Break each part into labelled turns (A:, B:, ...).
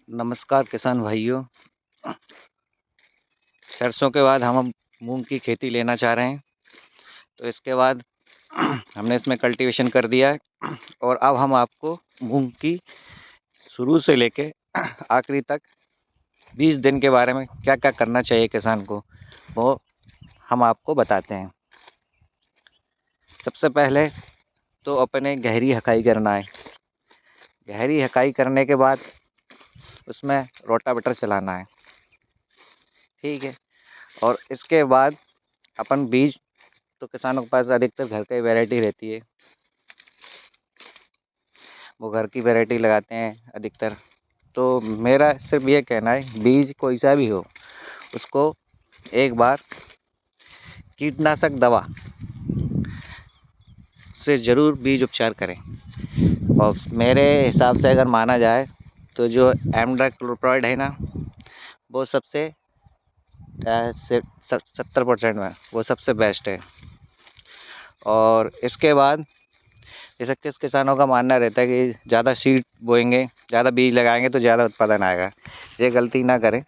A: नमस्कार किसान भाइयों। सरसों के बाद हम मूंग की खेती लेना चाह रहे हैं। तो इसके बाद हमने इसमें कल्टीवेशन कर दिया है और अब हम आपको मूंग की शुरू से लेके आखिरी तक 20 दिन के बारे में क्या क्या करना चाहिए किसान को, वो हम आपको बताते हैं। सबसे पहले तो अपने गहरी हकाई करना है। गहरी हकाई करने के बाद उसमें रोटावेटर चलाना है, ठीक है। और इसके बाद अपन बीज, तो किसानों के पास अधिकतर घर की वैरायटी रहती है, वो घर की वैरायटी लगाते हैं अधिकतर। तो मेरा सिर्फ ये कहना है, बीज कोई सा भी हो उसको एक बार कीटनाशक दवा से ज़रूर बीज उपचार करें। और मेरे हिसाब से अगर माना जाए तो जो एमडाक्लोप्राइड है ना, वो सबसे 70% में वो सबसे बेस्ट है। और इसके बाद जैसे किस किसानों का मानना रहता है कि ज़्यादा सीड बोएंगे, ज़्यादा बीज लगाएंगे तो ज़्यादा उत्पादन आएगा। ये गलती ना करें।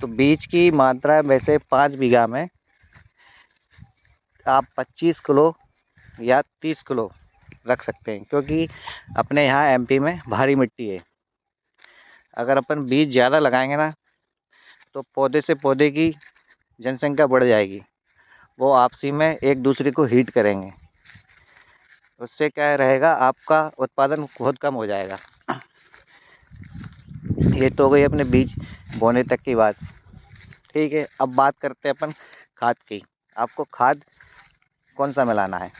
A: तो बीज की मात्रा वैसे 5 बीघा में आप 25 किलो या 30 किलो रख सकते हैं, क्योंकि अपने यहाँ एमपी में भारी मिट्टी है। अगर अपन बीज ज़्यादा लगाएंगे ना तो पौधे से पौधे की जनसंख्या बढ़ जाएगी, वो आपसी में एक दूसरे को हीट करेंगे। उससे क्या रहेगा, आपका उत्पादन बहुत कम हो जाएगा। ये तो हो गई अपने बीज बोने तक की बात, ठीक है। अब बात करते हैं अपन खाद की। आपको खाद कौन सा मिलाना है?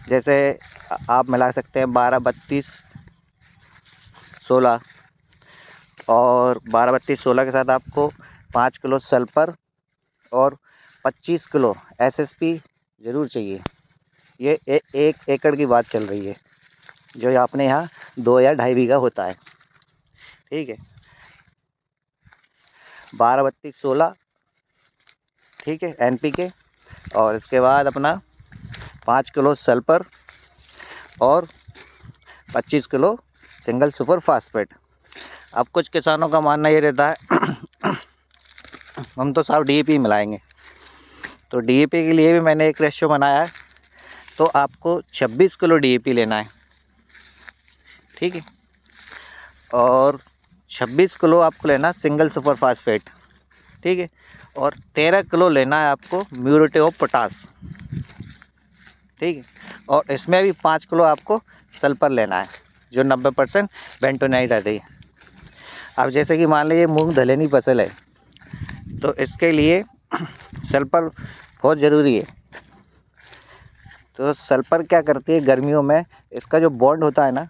A: जैसे आप मिला सकते हैं 12-32-16, और 12-32-16 के साथ आपको 5 किलो सल्फर और 25 किलो एसएसपी ज़रूर चाहिए। ये 1 एकड़ की बात चल रही है, जो आपने यहाँ 2 या 2.5 बीघा होता है, ठीक है। 12-32-16, ठीक है, एनपीके। और इसके बाद अपना 5 किलो सल्फर और 25 किलो सिंगल सुपर फास्फेट। अब कुछ किसानों का मानना ये रहता है हम तो साफ डीएपी मिलाएंगे। तो डीएपी के लिए भी मैंने एक रेशियो बनाया है। तो आपको 26 किलो डीएपी लेना है, ठीक है। और 26 किलो आपको लेना सिंगल सुपर फास्फेट, ठीक है। और 13 किलो लेना है आपको म्यूरेट ऑफ पोटास, ठीक है। और इसमें भी 5 किलो आपको सल्फर लेना है, जो 90% बेंटोनाइट रहती है। अब जैसे कि मान लीजिए मूंग दलहनी फसल है, तो इसके लिए सल्फर बहुत ज़रूरी है। तो सल्फर क्या करती है, गर्मियों में इसका जो बॉन्ड होता है ना,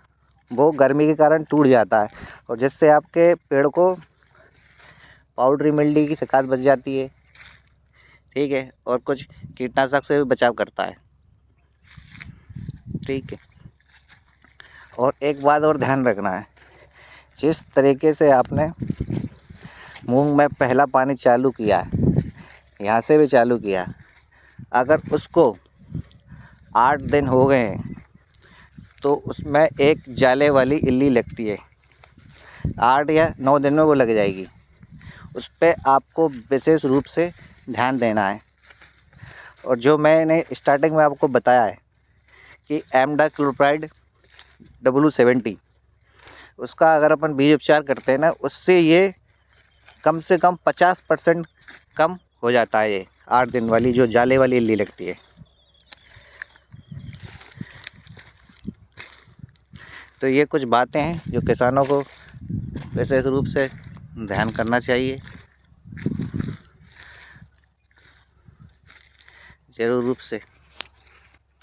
A: वो गर्मी के कारण टूट जाता है, और जिससे आपके पेड़ को पाउडरी मिल्डी की शिकायत बच जाती है, ठीक है। और कुछ कीटनाशक से भी बचाव करता है, ठीक है। और एक बात और ध्यान रखना है, जिस तरीके से आपने मूंग में पहला पानी चालू किया है, यहाँ से भी चालू किया, अगर उसको 8 दिन हो गए हैं तो उसमें एक जाले वाली इल्ली लगती है। 8 या 9 दिन में वो लग जाएगी। उस पर आपको विशेष रूप से ध्यान देना है। और जो मैंने स्टार्टिंग में आपको बताया है कि एमडाक्लोप्राइड W70, उसका अगर अपन बीज उपचार करते हैं ना, उससे ये कम से कम 50% कम हो जाता है। ये 8 दिन वाली जो जाले वाली इल्ली लगती है। तो ये कुछ बातें हैं जो किसानों को विशेष रूप से ध्यान करना चाहिए, ज़रूर रूप से।